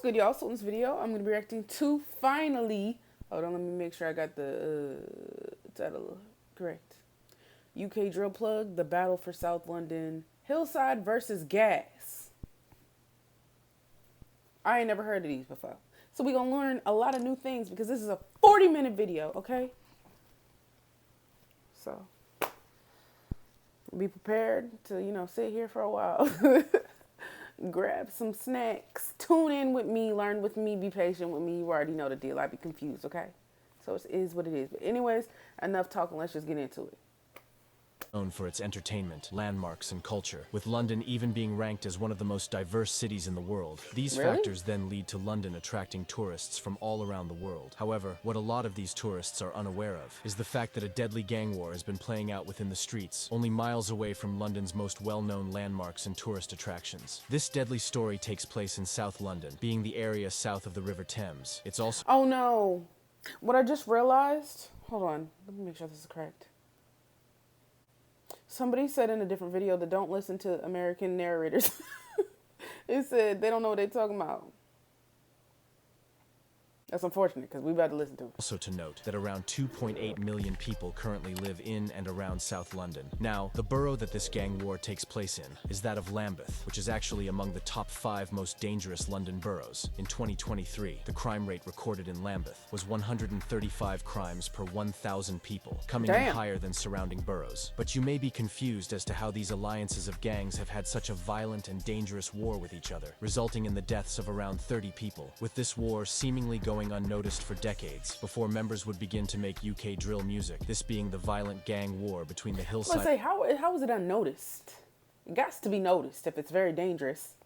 good, y'all? So in this video, I'm going to be reacting to finally, hold on, let me make sure I got the title correct. UK Drill Plug, The Battle for South London, Hillside versus Gas. I ain't never heard of these before. So we're going to learn a lot of new things because this is a 40-minute video, okay? So be prepared to, sit here for a while. Grab some snacks. Tune in with me. Learn with me. Be patient with me. You already know the deal. I'd be confused, okay? So it is what it is. But anyways, enough talking. Let's just get into it. Known for its entertainment, landmarks, and culture, with London even being ranked as one of the most diverse cities in the world. These factors then lead to London attracting tourists from all around the world. However, what a lot of these tourists are unaware of is the fact that a deadly gang war has been playing out within the streets, only miles away from London's most well-known landmarks and tourist attractions. This deadly story takes place in South London, being the area south of the River Thames. It's also— Oh no! What I just realized, hold on, let me make sure this is correct. Somebody said in a different video that don't listen to American narrators. It said they don't know what they're talking about. That's unfortunate because we about to listen to it. Also to note that around 2.8 million people currently live in and around South London. Now, the borough that this gang war takes place in is that of Lambeth, which is actually among the top 5 most dangerous London boroughs. In 2023, the crime rate recorded in Lambeth was 135 crimes per 1,000 people, coming in higher than surrounding boroughs. But you may be confused as to how these alliances of gangs have had such a violent and dangerous war with each other, resulting in the deaths of around 30 people, with this war seemingly going unnoticed for decades before members would begin to make UK drill music, this being the violent gang war between the Hillside— Let's say, how is it unnoticed? It got to be noticed if it's very dangerous,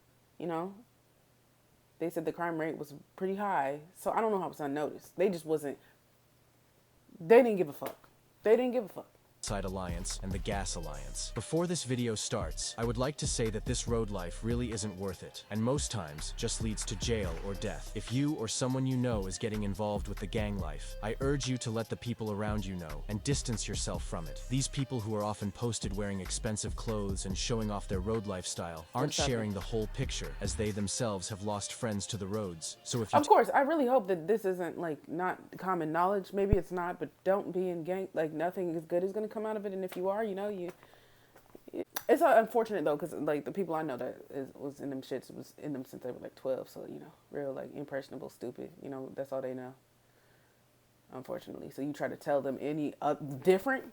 They said the crime rate was pretty high, so I don't know how it's unnoticed. They just wasn't, they didn't give a fuck. They didn't give a fuck. Alliance and the Gas Alliance. Before this video starts, I would like to say that this road life really isn't worth it, and most times just leads to jail or death. If you or someone you know is getting involved with the gang life, I urge you to let the people around you know and distance yourself from it. These people who are often posted wearing expensive clothes and showing off their road lifestyle aren't sharing the whole picture, as they themselves have lost friends to the roads. So if you— Of course, I really hope that this isn't not common knowledge. Maybe it's not, but don't be in gang, nothing is good is going to come out of it. And if you are, it's unfortunate though, because the people I know that was in them shits was in them since they were 12, so real impressionable, stupid, that's all they know, unfortunately. So you try to tell them any different,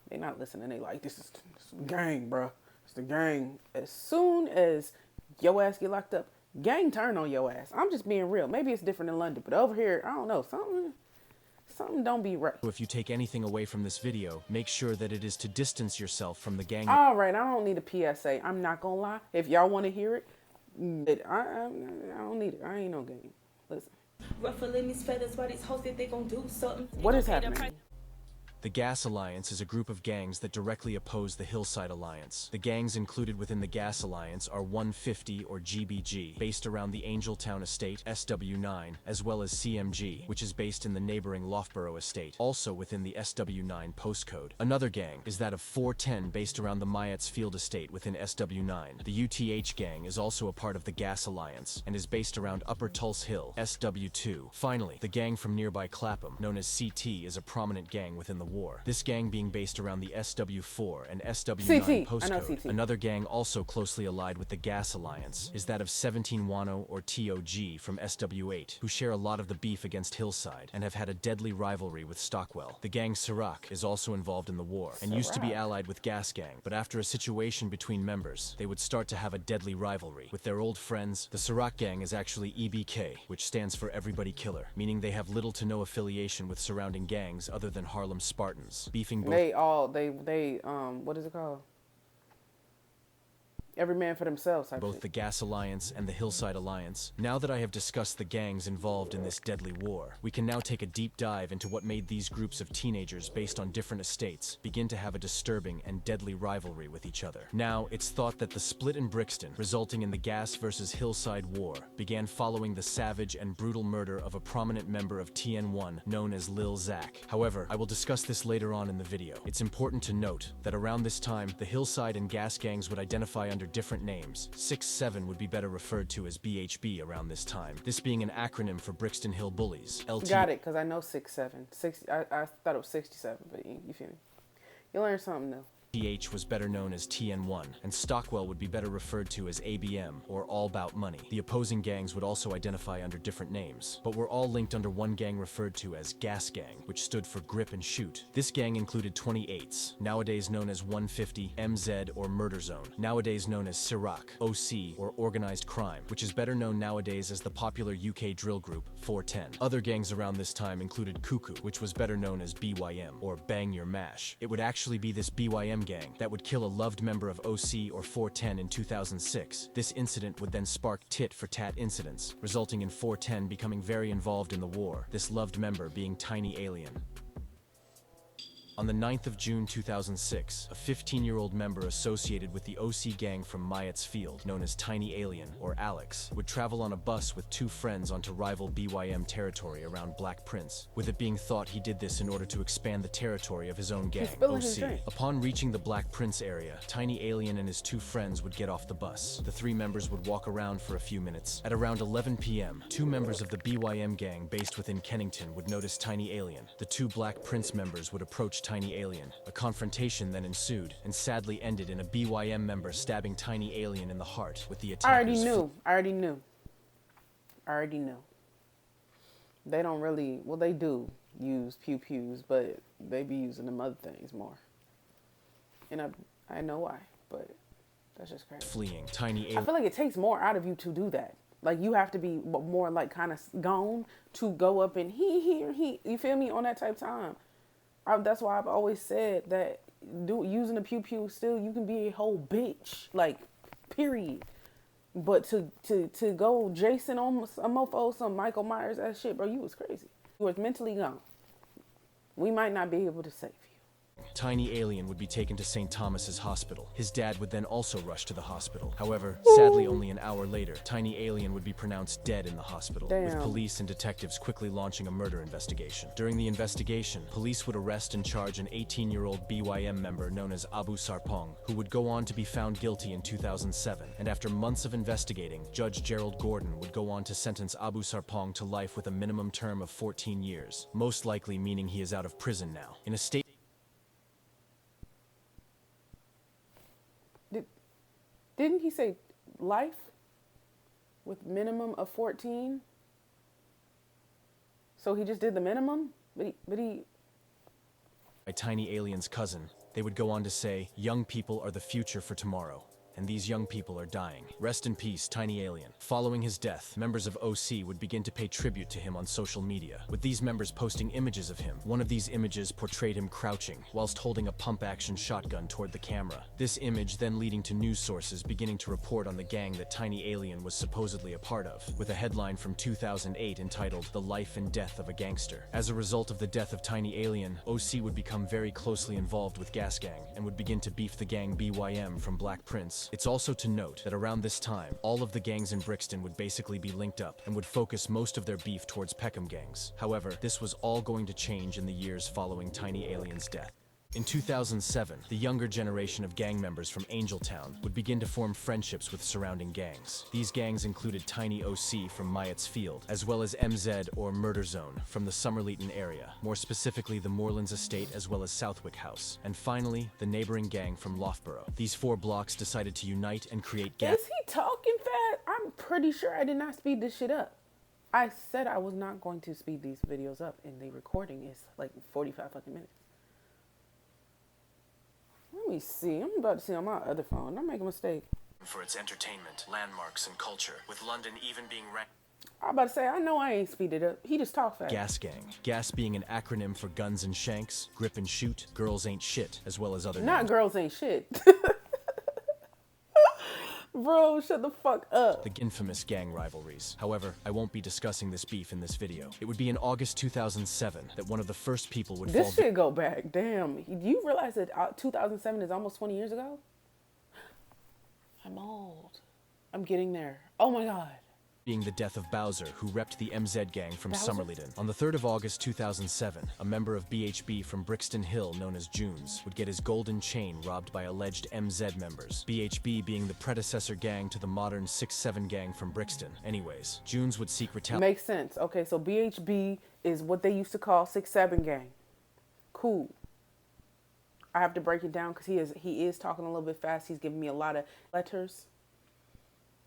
they not listening. They this is the gang, bro. It's the gang. As soon as your ass get locked up, gang turn on your ass. I'm just being real. Maybe it's different in London, but over here, I don't know, something don't be right. If you take anything away from this video, make sure that it is to distance yourself from the gang. All right, I don't need a PSA. I'm not gonna lie. If y'all want to hear it, I don't need it. I ain't no game. Listen. Ruffling these feathers, but it's hosted, they gonna do something. What is happening? The Gas Alliance is a group of gangs that directly oppose the Hillside Alliance. The gangs included within the Gas Alliance are 150 or GBG, based around the Angeltown Estate, SW9, as well as CMG, which is based in the neighboring Loughborough Estate, also within the SW9 postcode. Another gang is that of 410, based around the Myatts Field Estate within SW9. The UTH gang is also a part of the Gas Alliance, and is based around Upper Tulse Hill, SW2. Finally, the gang from nearby Clapham, known as CT, is a prominent gang within the war. This gang being based around the SW4 and SW9 postcode. Another gang also closely allied with the Gas Alliance is that of 17 Wano or TOG from SW8, who share a lot of the beef against Hillside and have had a deadly rivalry with Stockwell. The gang Sirac is also involved in the war and used to be allied with Gas Gang, but after a situation between members, they would start to have a deadly rivalry with their old friends. The Sirac gang is actually EBK, which stands for Everybody Killer, meaning they have little to no affiliation with surrounding gangs other than Harlem Spartans, beefing both— what is it called? Every man for themselves. Both the Gas Alliance and the Hillside Alliance. Now that I have discussed the gangs involved in this deadly war, we can now take a deep dive into what made these groups of teenagers based on different estates begin to have a disturbing and deadly rivalry with each other. Now, it's thought that the split in Brixton, resulting in the Gas versus Hillside war, began following the savage and brutal murder of a prominent member of TN1 known as Lil Zach. However, I will discuss this later on in the video. It's important to note that around this time, the Hillside and Gas gangs would identify under under different names. 6-7 would be better referred to as BHB around this time, this being an acronym for Brixton Hill Bullies. Got it, because I know 6-7. I thought it was 67, but you feel me? You learn something new. TH was better known as TN1, and Stockwell would be better referred to as ABM, or All Bout Money. The opposing gangs would also identify under different names, but were all linked under one gang referred to as Gas Gang, which stood for Grip and Shoot. This gang included 28s, nowadays known as 150, MZ or Murder Zone, nowadays known as Ciroc, OC or Organized Crime, which is better known nowadays as the popular UK drill group 410. Other gangs around this time included Cuckoo, which was better known as BYM, or Bang Your Mash. It would actually be this BYM gang that would kill a loved member of OC or 410 in 2006. This incident would then spark tit-for-tat incidents, resulting in 410 becoming very involved in the war, this loved member being Tiny Alien. On the 9th of June 2006, a 15-year-old member associated with the OC gang from Myatt's Field, known as Tiny Alien, or Alex, would travel on a bus with two friends onto rival BYM territory around Black Prince, with it being thought he did this in order to expand the territory of his own gang, OC. Upon reaching the Black Prince area, Tiny Alien and his two friends would get off the bus. The three members would walk around for a few minutes. At around 11 p.m., two members of the BYM gang based within Kennington would notice Tiny Alien. The two Black Prince members would approach Tiny Alien. A confrontation then ensued, and sadly ended in a BYM member stabbing Tiny Alien in the heart with the attackers. I already knew. They don't really, well, they do use pew-pews, but they be using them other things more. And I know why, but that's just crazy. Fleeing. Tiny Alien. I feel like it takes more out of you to do that. Like, you have to be more, like, kind of gone to go up and he, you feel me, on that type of time. That's why I've always said that using a pew-pew still, you can be a whole bitch, like, period. But to go Jason on a mofo, some Michael Myers ass shit, bro, you was crazy. You was mentally gone. We might not be able to save you. Tiny Alien would be taken to St. Thomas's Hospital. His dad would then also rush to the hospital. However, sadly only an hour later, Tiny Alien would be pronounced dead in the hospital, with police and detectives quickly launching a murder investigation. During the investigation, police would arrest and charge an 18-year-old BYM member known as Abu Sarpong, who would go on to be found guilty in 2007. And after months of investigating, Judge Gerald Gordon would go on to sentence Abu Sarpong to life with a minimum term of 14 years, most likely meaning he is out of prison now. In a state Didn't he say life with minimum of 14? So he just did the minimum? But he... By Tiny Alien's cousin, they would go on to say, young people are the future for tomorrow, and these young people are dying. Rest in peace, Tiny Alien. Following his death, members of OC would begin to pay tribute to him on social media, with these members posting images of him. One of these images portrayed him crouching, whilst holding a pump-action shotgun toward the camera. This image then leading to news sources beginning to report on the gang that Tiny Alien was supposedly a part of, with a headline from 2008 entitled, The Life and Death of a Gangster. As a result of the death of Tiny Alien, OC would become very closely involved with Gas Gang, and would begin to beef the gang BYM from Black Prince. It's also to note that around this time, all of the gangs in Brixton would basically be linked up and would focus most of their beef towards Peckham gangs. However, this was all going to change in the years following Tiny Alien's death. In 2007, the younger generation of gang members from Angeltown would begin to form friendships with surrounding gangs. These gangs included Tiny OC from Myatt's Field, as well as MZ or Murder Zone from the Somerleyton area, more specifically the Moorlands Estate as well as Southwick House, and finally, the neighboring gang from Loughborough. These four blocks decided to unite and create gangs. Is he talking fast? I'm pretty sure I did not speed this shit up. I said I was not going to speed these videos up, and the recording is like 45 fucking minutes. Let me see. I'm about to see on my other phone. Don't make a mistake. For its entertainment, landmarks, and culture, with London even being ranked. I'm about to say, I know I ain't speeded up. He just talked fast. Gas Gang. Gas being an acronym for Guns and Shanks, Grip and Shoot, Girls Ain't Shit, as well as other Not names. girls ain't shit. Bro, shut the fuck up. The infamous gang rivalries. However, I won't be discussing this beef in this video. It would be in August 2007 that one of the first people would fall. This shit go back. Damn. You realize that 2007 is almost 20 years ago? I'm old. I'm getting there. Oh my God. being the death of Bowser, who repped the MZ gang from Bowser? Summerleyton. On the 3rd of August 2007, a member of BHB from Brixton Hill known as Junes would get his golden chain robbed by alleged MZ members, BHB being the predecessor gang to the modern 6-7 gang from Brixton. Anyways, Junes would seek retaliation. Makes sense. Okay, so BHB is what they used to call 6-7 gang. Cool. I have to break it down because he is talking a little bit fast. He's giving me a lot of letters,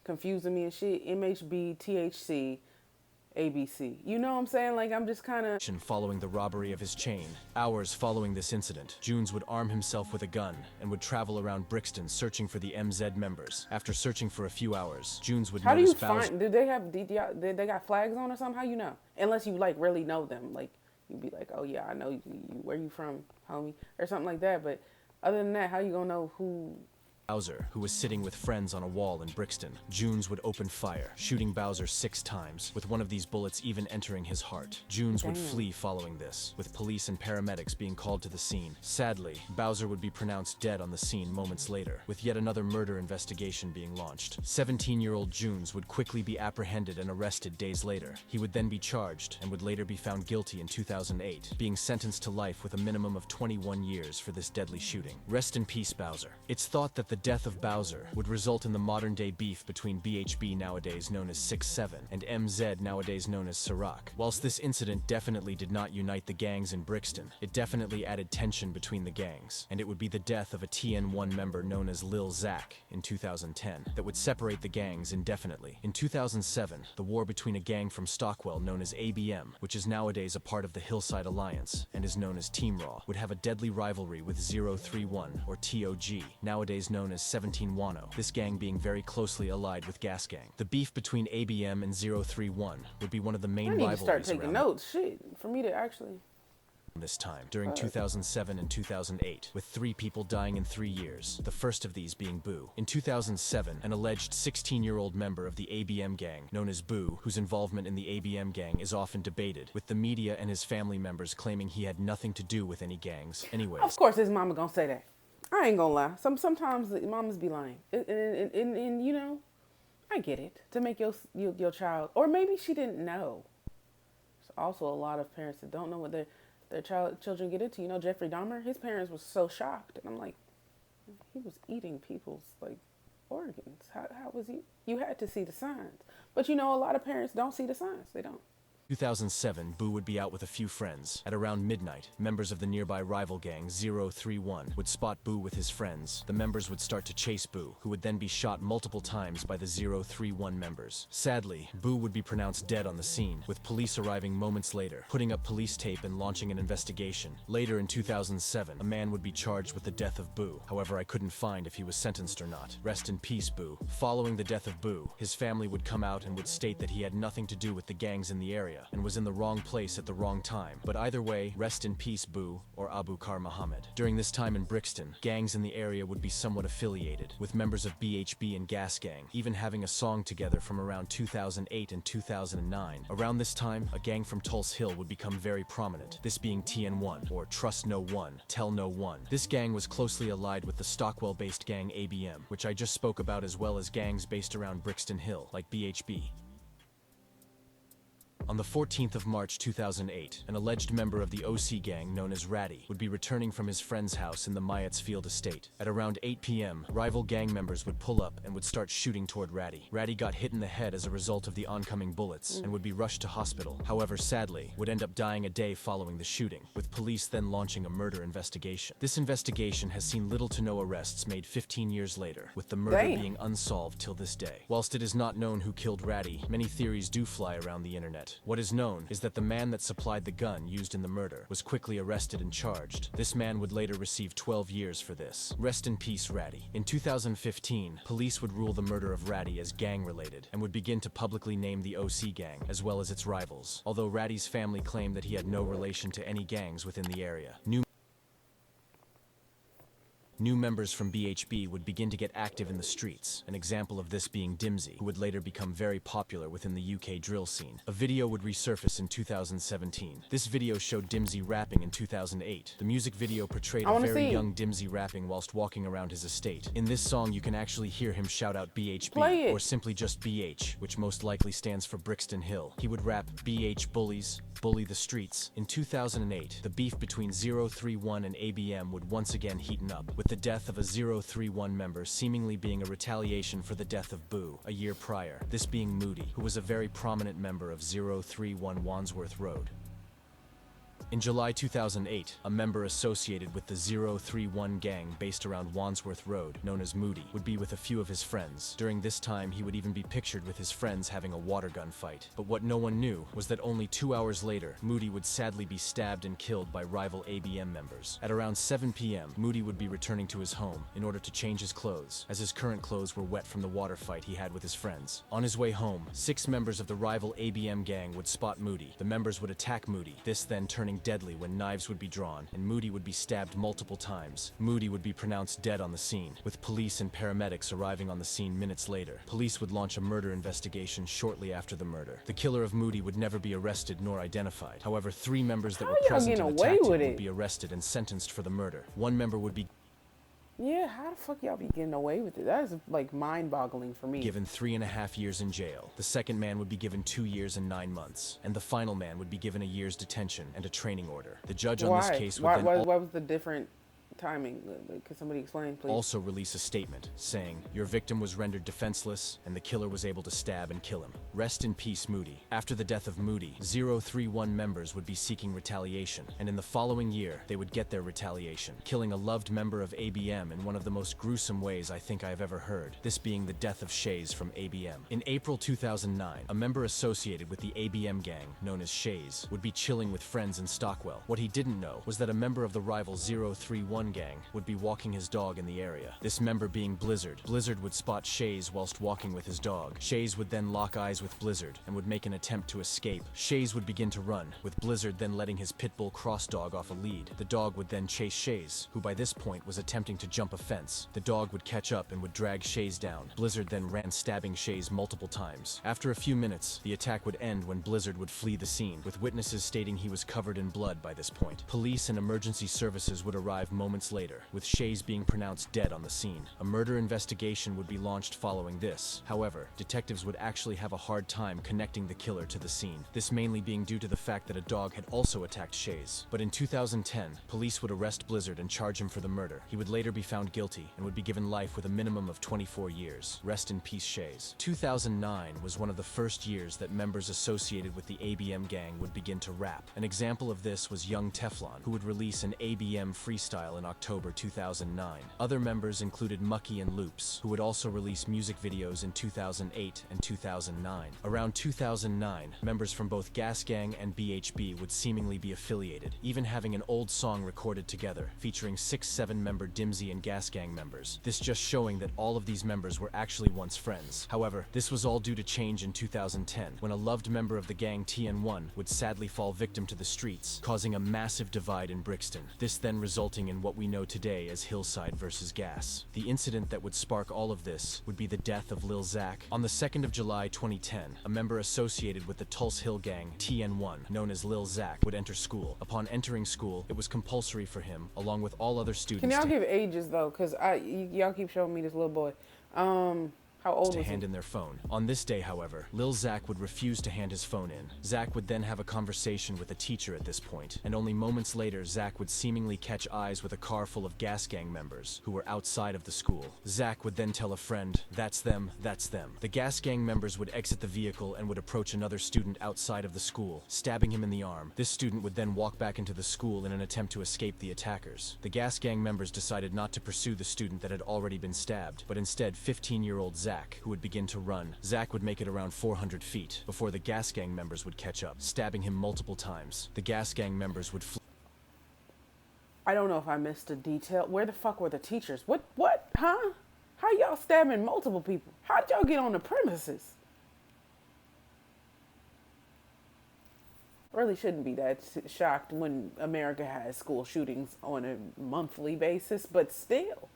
confusing me and shit. MHB, THC, ABC. You know what I'm saying? Like, I'm just kind of... Following the robbery of his chain. Hours following this incident, Junes would arm himself with a gun and would travel around Brixton searching for the MZ members. After searching for a few hours, Junes would How do you notice Bowser. find... Did they got flags on or something? How you know? Unless you, like, really know them. Like, you'd be like, oh, yeah, I know you. Where you from, homie? Or something like that. But other than that, how you gonna know who... Bowser, who was sitting with friends on a wall in Brixton. Junes would open fire, shooting Bowser 6 times, with one of these bullets even entering his heart. Junes would flee following this, with police and paramedics being called to the scene. Sadly, Bowser would be pronounced dead on the scene moments later, with yet another murder investigation being launched. 17-year-old Junes would quickly be apprehended and arrested days later. He would then be charged, and would later be found guilty in 2008, being sentenced to life with a minimum of 21 years for this deadly shooting. Rest in peace, Bowser. It's thought that the death of Bowser would result in the modern-day beef between BHB, nowadays known as 6-7, and MZ, nowadays known as Ciroc. Whilst this incident definitely did not unite the gangs in Brixton, it definitely added tension between the gangs, and it would be the death of a TN1 member known as Lil Zach in 2010 that would separate the gangs indefinitely. In 2007, the war between a gang from Stockwell known as ABM, which is nowadays a part of the Hillside Alliance and is known as Team Raw, would have a deadly rivalry with 031 or TOG, nowadays known as 17 Wano, this gang being very closely allied with Gas Gang. The beef between ABM and 031 would be one of the main I need to rivalries start taking around notes. Shit, for me to actually... this time, during 2007 and 2008, with 3 people dying in 3 years, the first of these being Boo. In 2007, an alleged 16-year-old member of the ABM gang, known as Boo, whose involvement in the ABM gang is often debated, with the media and his family members claiming he had nothing to do with any gangs. Anyways. Of course his mama gonna say that. I ain't gonna lie. Sometimes the mamas be lying. And you know, I get it. To make your child... Or maybe she didn't know. There's also a lot of parents that don't know what their children get into. You know, Jeffrey Dahmer, his parents were so shocked. And I'm like, he was eating people's, like, organs. How was he? You had to see the signs. But, you know, a lot of parents don't see the signs. They don't. 2007, Boo would be out with a few friends. At around midnight, members of the nearby rival gang 031 would spot Boo with his friends. The members would start to chase Boo, who would then be shot multiple times by the 031 members. Sadly, Boo would be pronounced dead on the scene, with police arriving moments later, putting up police tape and launching an investigation. Later in 2007, a man would be charged with the death of Boo. However, I couldn't find if he was sentenced or not. Rest in peace, Boo. Following the death of Boo, his family would come out and would state that he had nothing to do with the gangs in the area and was in the wrong place at the wrong time. But either way, rest in peace, Boo, or Abu Kar Muhammad. During this time in Brixton, gangs in the area would be somewhat affiliated, with members of BHB and Gas Gang even having a song together from around 2008 and 2009. Around this time, a gang from Tulse Hill would become very prominent, this being TN1, or Trust No One, Tell No One. This gang was closely allied with the Stockwell-based gang ABM, which I just spoke about, as well as gangs based around Brixton Hill, like BHB. On the 14th of March 2008, an alleged member of the OC gang known as Ratty would be returning from his friend's house in the Myatts Field estate. At around 8 p.m., rival gang members would pull up and would start shooting toward Ratty. Ratty got hit in the head as a result of the oncoming bullets and would be rushed to hospital. However, sadly, would end up dying a day following the shooting, with police then launching a murder investigation. This investigation has seen little to no arrests made 15 years later, with the murder being unsolved till this day. Whilst it is not known who killed Ratty, many theories do fly around the internet. What is known is that the man that supplied the gun used in the murder was quickly arrested and charged. This man would later receive 12 years for this. Rest in peace, Ratty. In 2015, police would rule the murder of Ratty as gang-related and would begin to publicly name the OC gang, as well as its rivals, although Ratty's family claimed that he had no relation to any gangs within the area. New members from BHB would begin to get active in the streets, an example of this being Dimsy, who would later become very popular within the UK drill scene. A video would resurface in 2017. This video showed Dimsy rapping in 2008. The music video portrayed a very young Dimsy rapping whilst walking around his estate. In this song, you can actually hear him shout out BHB, or simply just BH, which most likely stands for Brixton Hill. He would rap BH bullies, bully the streets. In 2008, the beef between 031 and ABM would once again heaten up, with the death of a 031 member seemingly being a retaliation for the death of Boo a year prior, this being Moody, who was a very prominent member of 031 Wandsworth Road. In July 2008, a member associated with the 031 gang based around Wandsworth Road, known as Moody, would be with a few of his friends. During this time, he would even be pictured with his friends having a water gun fight. But what no one knew was that only 2 hours later, Moody would sadly be stabbed and killed by rival ABM members. At around 7 p.m., Moody would be returning to his home in order to change his clothes, as his current clothes were wet from the water fight he had with his friends. On his way home, 6 members of the rival ABM gang would spot Moody. The members would attack Moody, this then turning deadly when knives would be drawn and Moody would be stabbed multiple times. Moody would be pronounced dead on the scene, with police and paramedics arriving on the scene minutes later. Police would launch a murder investigation shortly after the murder. The killer of Moody would never be arrested nor identified. However, 3 members that were present and attacked him would be arrested and sentenced for the murder. 1 member would be how the fuck y'all be getting away with it? That is like mind-boggling for me. given 3.5 years in jail. The second man would be given 2 years and 9 months. And the final man would be given a year's detention and a training order. The judge on this case would why was the different timing? Could somebody explain, please? Also release a statement saying, "Your victim was rendered defenseless and the killer was able to stab and kill him. Rest in peace, Moody." After the death of Moody, 031 members would be seeking retaliation, and in the following year, they would get their retaliation, killing a loved member of ABM in one of the most gruesome ways I think I have ever heard, this being the death of Shays from ABM. In April 2009, a member associated with the ABM gang, known as Shays, would be chilling with friends in Stockwell. What he didn't know was that a member of the rival 031 gang would be walking his dog in the area. This member being Blizzard. Blizzard would spot Shays whilst walking with his dog. Shays would then lock eyes with Blizzard and would make an attempt to escape. Shays would begin to run, with Blizzard then letting his pitbull cross dog off a lead. The dog would then chase Shays, who by this point was attempting to jump a fence. The dog would catch up and would drag Shays down. Blizzard then ran, stabbing Shays multiple times. After a few minutes, the attack would end when Blizzard would flee the scene, with witnesses stating he was covered in blood by this point. Police and emergency services would arrive moments later, with Shays being pronounced dead on the scene. A murder investigation would be launched following this. However, detectives would actually have a hard time connecting the killer to the scene, this mainly being due to the fact that a dog had also attacked Shays. But in 2010, police would arrest Blizzard and charge him for the murder. He would later be found guilty and would be given life with a minimum of 24 years. Rest in peace, Shays. 2009 was one of the first years that members associated with the ABM gang would begin to rap. An example of this was Young Teflon, who would release an ABM freestyle in October 2009. Other members included Mucky and Loops, who would also release music videos in 2008 and 2009. Around 2009, members from both Gas Gang and BHB would seemingly be affiliated, even having an old song recorded together, featuring 6-7 member Dimsy and Gas Gang members. This just showing that all of these members were actually once friends. However, this was all due to change in 2010, when a loved member of the gang TN1 would sadly fall victim to the streets, causing a massive divide in Brixton. This then resulting in what we know today as Hillside versus Gas. The incident that would spark all of this would be the death of Lil Zach. On the 2nd of July 2010, a member associated with the Tulse Hill gang, TN1, known as Lil Zach, would enter school. Upon entering school, it was compulsory for him, along with all other students. Can y'all give ages though? Cause y'all keep showing me this little boy. How old to was hand he? in their phone. On this day, however, Lil Zach would refuse to hand his phone in. Zach would then have a conversation with a teacher at this point, and only moments later, Zach would seemingly catch eyes with a car full of Gas Gang members who were outside of the school. Zach would then tell a friend, "That's them, that's them." The Gas Gang members would exit the vehicle and would approach another student outside of the school, stabbing him in the arm. This student would then walk back into the school in an attempt to escape the attackers. The Gas Gang members decided not to pursue the student that had already been stabbed, but instead 15-year-old Zach, who would begin to run. Zach would make it around 400 feet before the Gas Gang members would catch up, stabbing him multiple times. The Gas Gang members would flee. I don't know if I missed a detail. Where the fuck were the teachers? What? Huh? How y'all stabbing multiple people? How'd y'all get on the premises? really shouldn't be that shocked when America has school shootings on a monthly basis, but still.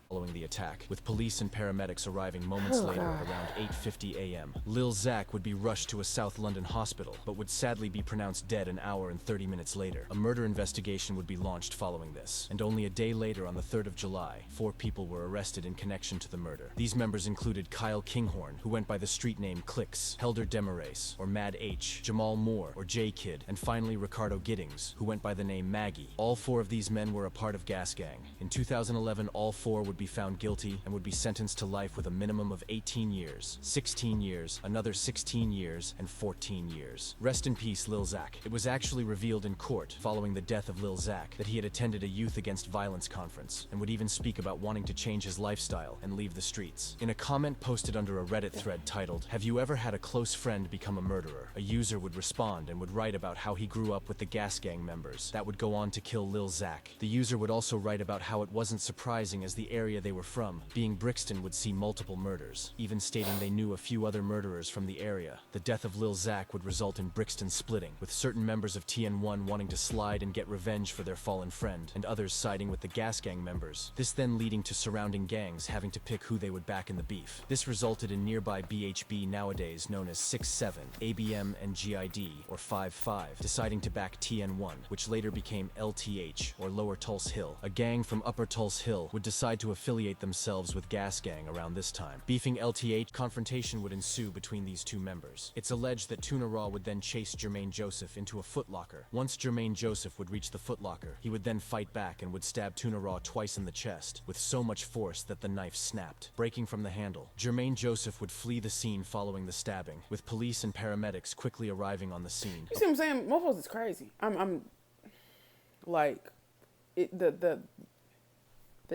Following the attack, with police and paramedics arriving moments Oh, later God. at around 8:50 a.m. Lil Zach would be rushed to a South London hospital, but would sadly be pronounced dead an hour and 30 minutes later. A murder investigation would be launched following this, and only a day later, on the 3rd of July, 4 people were arrested in connection to the murder. These members included Kyle Kinghorn, who went by the street name Clicks, Helder Demarace, or Mad H, Jamal Moore, or J-Kid, and finally Ricardo Giddings, who went by the name Maggie. All 4 of these men were a part of Gas Gang. In 2011, all 4 would be found guilty and would be sentenced to life with a minimum of 18 years, 16 years, another 16 years, and 14 years. Rest in peace, Lil Zach. It was actually revealed in court, following the death of Lil Zach, that he had attended a Youth Against Violence conference, and would even speak about wanting to change his lifestyle and leave the streets. In a comment posted under a Reddit thread titled, "Have you ever had a close friend become a murderer?" a user would respond and would write about how he grew up with the Gas Gang members that would go on to kill Lil Zach. The user would also write about how it wasn't surprising, as the area they were from, being Brixton, would see multiple murders, even stating they knew a few other murderers from the area. The death of Lil Zach would result in Brixton splitting, with certain members of TN1 wanting to slide and get revenge for their fallen friend, and others siding with the Gas Gang members, this then leading to surrounding gangs having to pick who they would back in the beef. This resulted in nearby BHB, nowadays known as 6-7, ABM, and GID, or 5-5, deciding to back TN1, which later became LTH, or Lower Tulse Hill. A gang from Upper Tulse Hill would decide to affiliate themselves with Gas Gang around this time. Beefing LTH, confrontation would ensue between these two members. It's alleged that Tuna Raw would then chase Jermaine Joseph into a footlocker. Once Jermaine Joseph would reach the footlocker, he would then fight back and would stab Tuna Raw twice in the chest, with so much force that the knife snapped, breaking from the handle. Jermaine Joseph would flee the scene following the stabbing, with police and paramedics quickly arriving on the scene. You see what I'm saying? Mofos is crazy. I'm like, the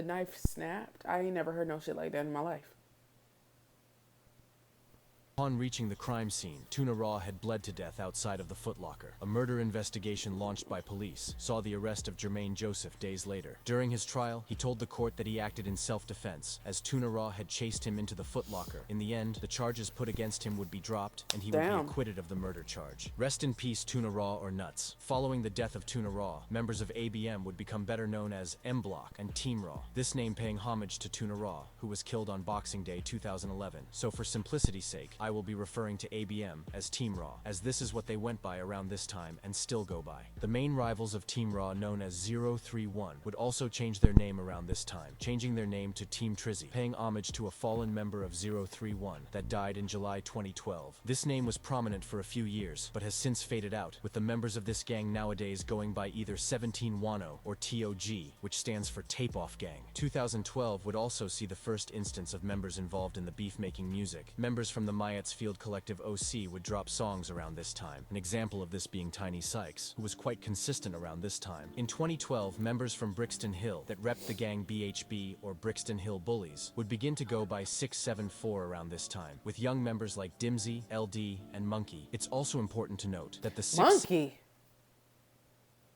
knife snapped. I ain't never heard no shit like that in my life. Upon reaching the crime scene, Tuna Raw had bled to death outside of the footlocker. A murder investigation launched by police saw the arrest of Jermaine Joseph days later. During his trial, he told the court that he acted in self-defense, as Tuna Raw had chased him into the footlocker. In the end, the charges put against him would be dropped, and he would be acquitted of the murder charge. Rest in peace, Tuna Raw, or Nuts. Following the death of Tuna Raw, members of ABM would become better known as M Block and Team Raw, this name paying homage to Tuna Raw, who was killed on Boxing Day 2011. So for simplicity's sake, I will be referring to ABM as Team Raw, as this is what they went by around this time and still go by. The main rivals of Team Raw, known as 031, would also change their name around this time, changing their name to Team Trizzy, paying homage to a fallen member of 031 that died in July 2012. This name was prominent for a few years, but has since faded out, with the members of this gang nowadays going by either 17 Wano or TOG, which stands for Tape Off Gang. 2012 would also see the first instance of members involved in the beef-making music. Members from the Mayats Field Collective OC would drop songs around this time, an example of this being Tiny Sykes, who was quite consistent around this time. In 2012, members from Brixton Hill that repped the gang BHB, or Brixton Hill Bullies, would begin to go by 674 around this time, with young members like Dimsy, LD, and Monkey. It's also important to note that the Monkey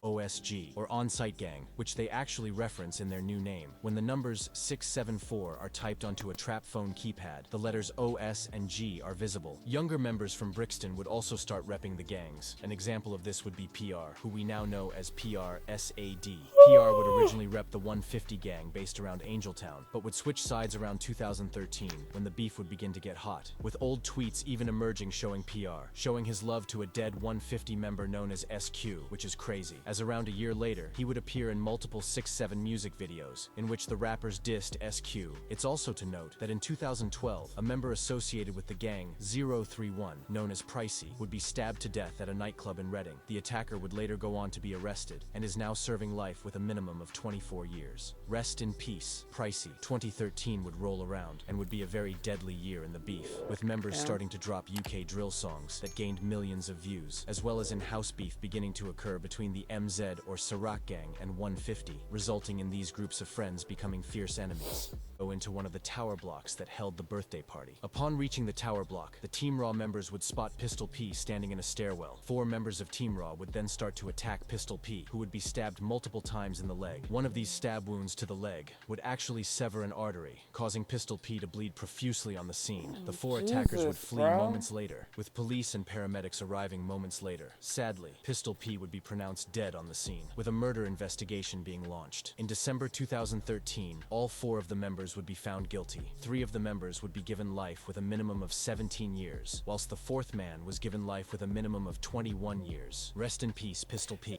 OSG, or On-Site Gang, which they actually reference in their new name. When the numbers 674 are typed onto a trap phone keypad, the letters OS and G are visible. Younger members from Brixton would also start repping the gangs. An example of this would be PR, who we now know as PRSAD. PR would originally rep the 150 gang based around Angeltown, but would switch sides around 2013 when the beef would begin to get hot, with old tweets even emerging showing PR, showing his love to a dead 150 member known as SQ, which is crazy, as around a year later, he would appear in multiple 6-7 music videos, in which the rappers dissed SQ. It's also to note that in 2012, a member associated with the gang 031, known as Pricey, would be stabbed to death at a nightclub in Reading. The attacker would later go on to be arrested, and is now serving life with a minimum of 24 years. Rest in peace, Pricey. 2013 would roll around, and would be a very deadly year in the beef, with members starting to drop UK drill songs that gained millions of views, as well as in-house beef beginning to occur between the MZ or Ciroc Gang and 150, resulting in these groups of friends becoming fierce enemies. Go into one of the tower blocks that held the birthday party. Upon reaching the tower block, the Team Raw members would spot Pistol P standing in a stairwell. 4 members of Team Raw would then start to attack Pistol P, who would be stabbed multiple times in the leg. One of these stab wounds to the leg would actually sever an artery, causing Pistol P to bleed profusely on the scene. The 4 attackers would flee moments later, with police and paramedics arriving moments later. Sadly, Pistol P would be pronounced dead on the scene, with a murder investigation being launched. In December 2013, all 4 of the members would be found guilty. 3 of the members would be given life with a minimum of 17 years, whilst the 4th man was given life with a minimum of 21 years. Rest in peace, Pistol P.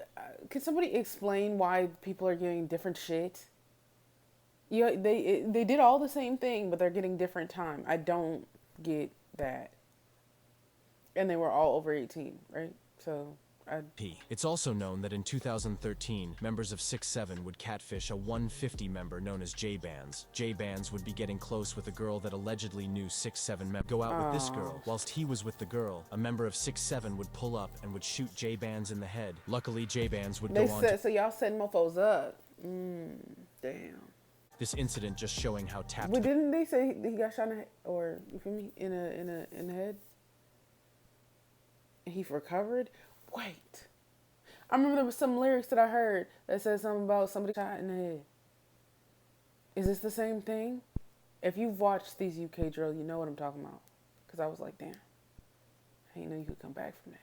Can somebody explain why people are getting different shit? Yeah, they did all the same thing, but they're getting different time. I don't get that. And they were all over 18, right? So It's also known that in 2013, members of 6-7 would catfish a 150 member known as J-Bands. J-Bands would be getting close with a girl that allegedly knew 6-7 member. Go out with this girl. Whilst he was with the girl, a member of 6-7 would pull up and would shoot J-Bands in the head. Luckily, J-Bands would go on to... So y'all setting mofos up. Damn. This incident just showing how tapped... But didn't they say he got shot in the head? Or, you feel me? In the head? And he recovered? Wait. I remember there was some lyrics that I heard that said something about somebody shot in the head. Is this the same thing? If you've watched these UK drills, you know what I'm talking about. Because I was like, damn. I didn't know you could come back from that.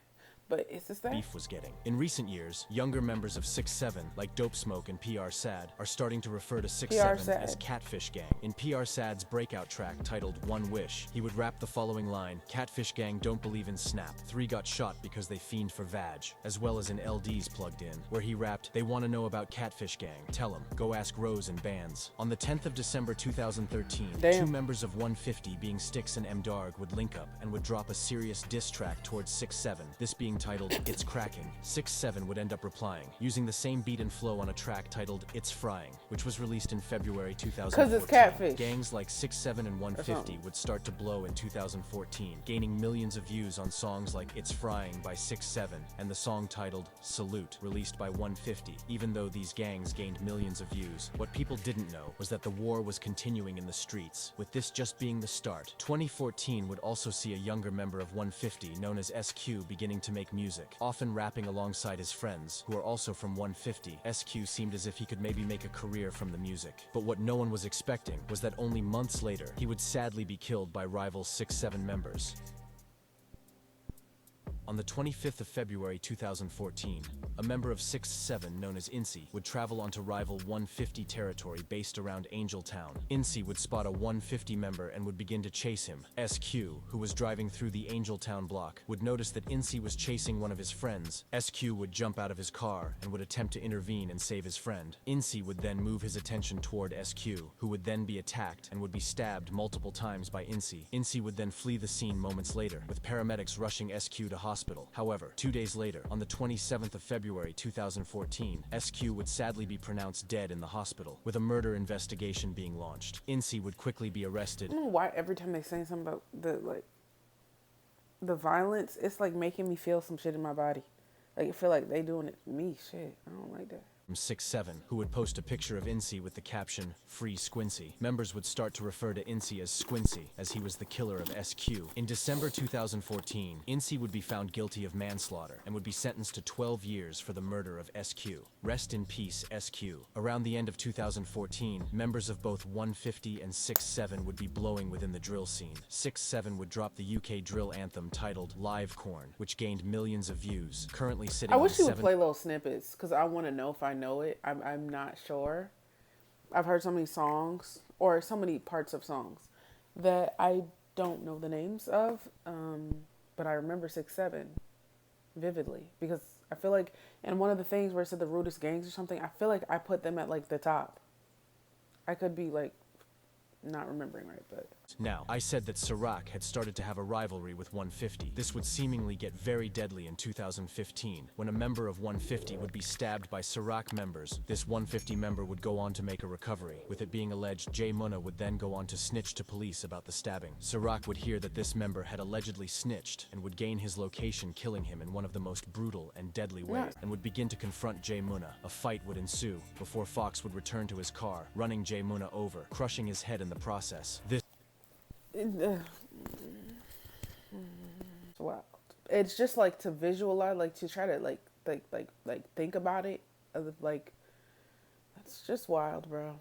But it's just that beef was getting. In recent years, younger members of 6-7, like Dope Smoke and PR Sad, are starting to refer to 6-7 as Catfish Gang. In PR Sad's breakout track titled One Wish, he would rap the following line: Catfish Gang don't believe in snap. 3 got shot because they fiend for vag. As well as in LD's Plugged In, where he rapped, they want to know about Catfish Gang. Tell them, go ask Rose and Bands. On the 10th of December 2013, 2 members of 150, being Styx and M Darg, would link up and would drop a serious diss track towards 6-7, this being titled It's Cracking. 6-7 would end up replying, using the same beat and flow on a track titled It's Frying, which was released in February 2014. Because it's catfish. Gangs like 6-7 and 150 would start to blow in 2014, gaining millions of views on songs like It's Frying by 6-7 and the song titled Salute, released by 150. Even though these gangs gained millions of views, what people didn't know was that the war was continuing in the streets, with this just being the start. 2014 would also see a younger member of 150 known as SQ beginning to make music, often rapping alongside his friends, who are also from 150. SQ seemed as if he could maybe make a career from the music. But what no one was expecting was that only months later, he would sadly be killed by rival 6-7 members. On the 25th of February 2014, a member of 6-7 known as Incy would travel onto rival 150 territory based around Angel Town. Incy would spot a 150 member and would begin to chase him. SQ, who was driving through the Angel Town block, would notice that Incy was chasing one of his friends. SQ would jump out of his car and would attempt to intervene and save his friend. Incy would then move his attention toward SQ, who would then be attacked and would be stabbed multiple times by Incy. Incy would then flee the scene moments later, with paramedics rushing SQ to hospital. However, 2 days later, on the 27th of February 2014, SQ would sadly be pronounced dead in the hospital, with a murder investigation being launched. Incy would quickly be arrested. I don't know why every time they say something about the violence, it's like making me feel some shit in my body. Like I feel like they doing it to me. Shit, I don't like that. 6-7, who would post a picture of Incy with the caption, Free Squincy. Members would start to refer to Incy as Squincy, as he was the killer of SQ. In December 2014, Incy would be found guilty of manslaughter and would be sentenced to 12 years for the murder of SQ. Rest in peace, SQ. Around the end of 2014, members of both 150 and 6-7 would be blowing within the drill scene. 6-7 would drop the UK drill anthem titled Live Corn, which gained millions of views, currently sitting on I wish you would play little snippets, because I want to know if I know it. I'm not sure. I've heard so many songs, or so many parts of songs, that I don't know the names of, but I remember 6-7 vividly, because I feel like in one of the things where it said the rudest gangs or something, I feel like I put them at like the top. I could be like not remembering right, but Now, I said that Ciroc had started to have a rivalry with 150. This would seemingly get very deadly in 2015, when a member of 150 would be stabbed by Ciroc members. This 150 member would go on to make a recovery, with it being alleged Jay Munna would then go on to snitch to police about the stabbing. Ciroc would hear that this member had allegedly snitched and would gain his location, killing him in one of the most brutal and deadly ways, and would begin to confront Jay Munna. A fight would ensue before Fox would return to his car, running Jay Munna over, crushing his head in the process. This Wow. It's just like to visualize, like to try to like think about it. Like, that's just wild, bro.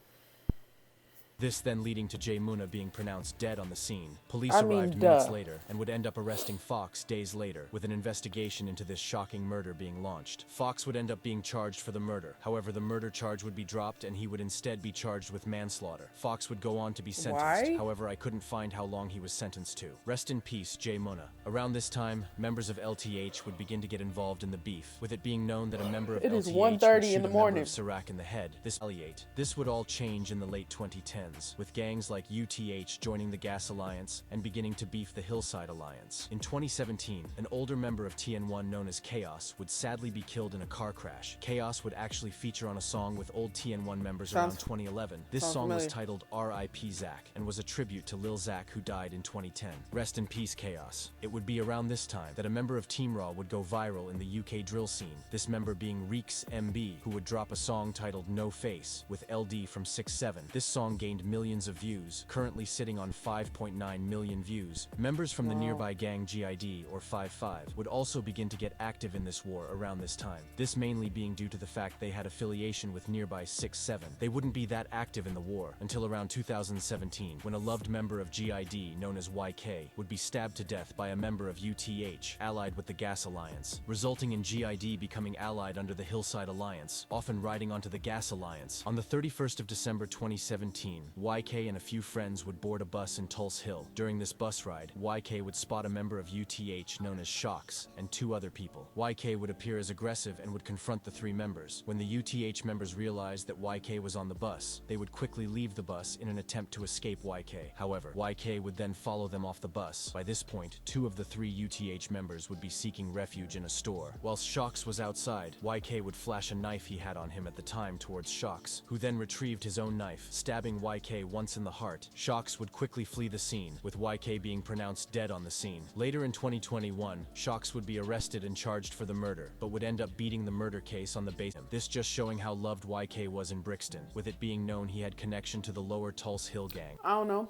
This then leading to Jay Munna being pronounced dead on the scene. Police arrived minutes later and would end up arresting Fox days later, with an investigation into this shocking murder being launched. Fox would end up being charged for the murder. However, the murder charge would be dropped and he would instead be charged with manslaughter. Fox would go on to be sentenced. Why? However, I couldn't find how long he was sentenced to. Rest in peace, Jay Munna. Around this time, members of LTH would begin to get involved in the beef, with it being known that a member of LTH would shoot a member of Ciroc in the head. This would all change in the late 2010s. With gangs like UTH joining the Gas Alliance and beginning to beef the Hillside Alliance. In 2017, an older member of TN1 known as Chaos would sadly be killed in a car crash. Chaos would actually feature on a song with old TN1 members around 2011. This song was titled R.I.P. Zach and was a tribute to Lil Zach, who died in 2010. Rest in peace, Chaos. It would be around this time that a member of Team Raw would go viral in the UK drill scene, this member being Reeks MB, who would drop a song titled No Face with LD from 6'7". This song gained millions of views, currently sitting on 5.9 million views. Members from the nearby gang GID, or 5-5, would also begin to get active in this war around this time, this mainly being due to the fact they had affiliation with nearby 6-7. They wouldn't be that active in the war until around 2017, when a loved member of GID, known as YK, would be stabbed to death by a member of UTH, allied with the Gas Alliance, resulting in GID becoming allied under the Hillside Alliance, often riding onto the Gas Alliance. On the 31st of December 2017, YK and a few friends would board a bus in Tulse Hill. During this bus ride, YK would spot a member of UTH known as Shocks and two other people. YK would appear as aggressive and would confront the three members. When the UTH members realized that YK was on the bus, they would quickly leave the bus in an attempt to escape YK. However, YK would then follow them off the bus. By this point, two of the three UTH members would be seeking refuge in a store. Whilst Shocks was outside, YK would flash a knife he had on him at the time towards Shocks, who then retrieved his own knife, stabbing YK once in the heart. Shocks would quickly flee the scene, with YK being pronounced dead on the scene. Later in 2021, Shocks would be arrested and charged for the murder, but would end up beating the murder case on the basis. This just showing how loved YK was in Brixton, with it being known he had connection to the lower Tulse Hill gang. I don't know.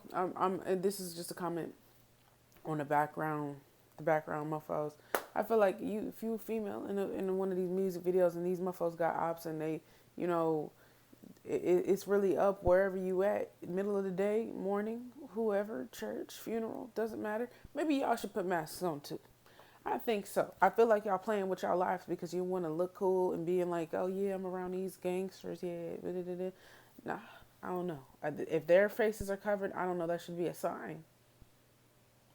And this is just a comment on the background mofos. I feel like if you a female in one of these music videos and these mofos got ops and they, you know, it's really up wherever you at, middle of the day, morning, whoever, church, funeral, doesn't matter. Maybe y'all should put masks on too. I think so. I feel like y'all playing with y'all lives because you want to look cool and being like, oh yeah, I'm around these gangsters, yeah. Nah, I don't know. If their faces are covered, I don't know, that should be a sign.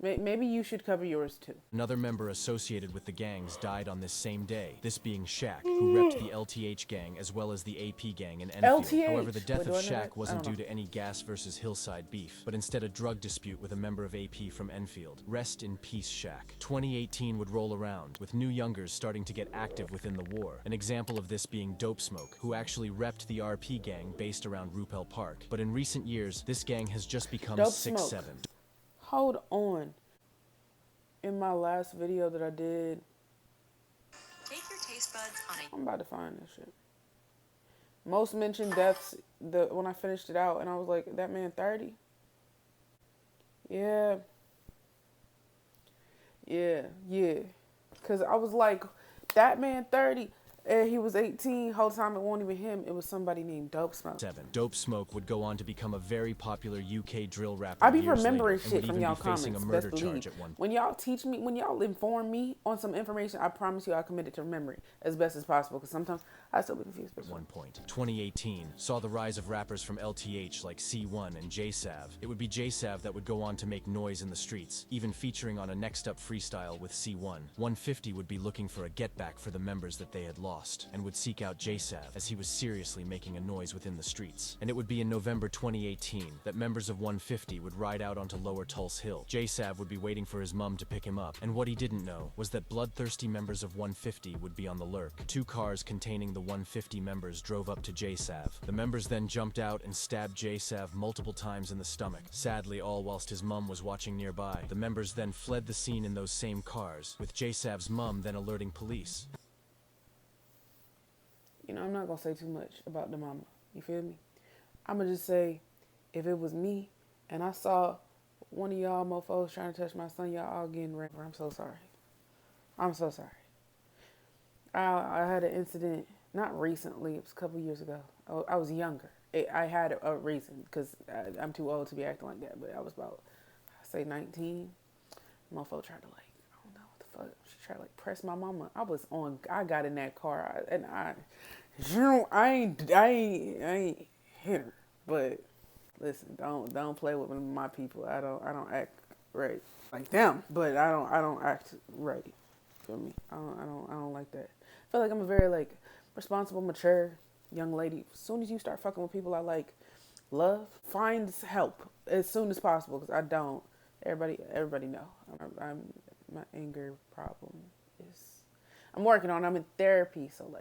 Maybe you should cover yours too. Another member associated with the gangs died on this same day, this being Shaq, who repped the LTH gang as well as the AP gang in Enfield. LTH. However, the death of Shaq wasn't due to any Gas versus Hillside beef, but instead a drug dispute with a member of AP from Enfield. Rest in peace, Shaq. 2018 would roll around, with new youngers starting to get active within the war. An example of this being Dope Smoke, who actually repped the RP gang based around Rupel Park. But in recent years, this gang has just become 6-7. Hold on. In my last video that I did, take your taste buds on a... I'm about to find this shit. Most mentioned deaths, when I finished it out, and I was like, that man 30? Yeah. Because I was like, that man 30. And he was 18. Whole time it wasn't even him. It was somebody named Dope Smoke. Dope Smoke would go on to become a very popular UK drill rapper. I be remembering shit from y'all comments. A murder charge at one. When y'all teach me, when y'all inform me on some information, I promise you I'll commit it to memory as best as possible. Because sometimes I still be confused. At one point, 2018 saw the rise of rappers from LTH like C1 and J-Sav. It would be J-Sav that would go on to make noise in the streets, even featuring on a Next Up freestyle with C1. 150 would be looking for a get back for the members that they had lost. lost and would seek out J-Sav as he was seriously making a noise within the streets. And it would be in November 2018 that members of 150 would ride out onto Lower Tulse Hill. J-Sav would be waiting for his mum to pick him up, and what he didn't know was that bloodthirsty members of 150 would be on the lurk. 2 cars containing the 150 members drove up to J-Sav. The members then jumped out and stabbed J-Sav multiple times in the stomach, sadly all whilst his mum was watching nearby. The members then fled the scene in those same cars, with J-Sav's mum then alerting police. You know, I'm not going to say too much about the mama. You feel me? I'm going to just say, if it was me and I saw one of y'all mofos trying to touch my son, y'all all getting raped, I'm so sorry. I'm so sorry. I had an incident, not recently, it was a couple years ago. I was younger. I had a reason, because I'm too old to be acting like that, but I was about, I say 19. Mofo tried to I don't know what the fuck, she tried to press my mama. I got in that car, and I ain't hit her, but listen, don't play with my people. I don't act right like them, but I don't act right. Feel me? I don't like that. I feel like I'm a very responsible, mature young lady. As soon as you start fucking with people I love, find help as soon as possible, because I don't. Everybody know. My anger problem is, I'm working on it. I'm in therapy, so